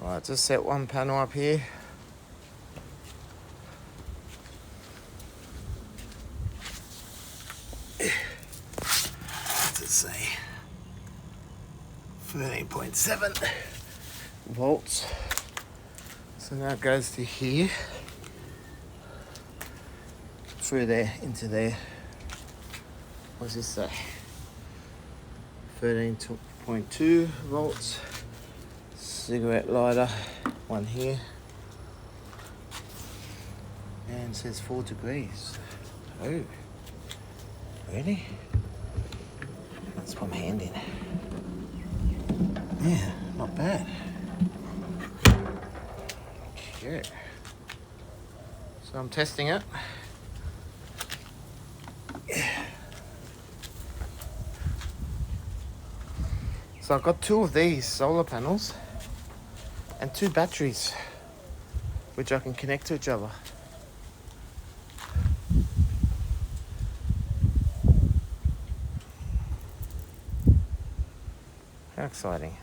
Alright, just set one panel up here. What's it say? 13.7 volts. So now it goes to here, through there, into there. What's this say? 13.2 volts. Cigarette lighter, one here. And it says 4 degrees. Oh, really? Let's put my hand in. Yeah, not bad. Okay. So I'm testing it. So I've got 2 of these solar panels and 2 batteries, which I can connect to each other. How exciting.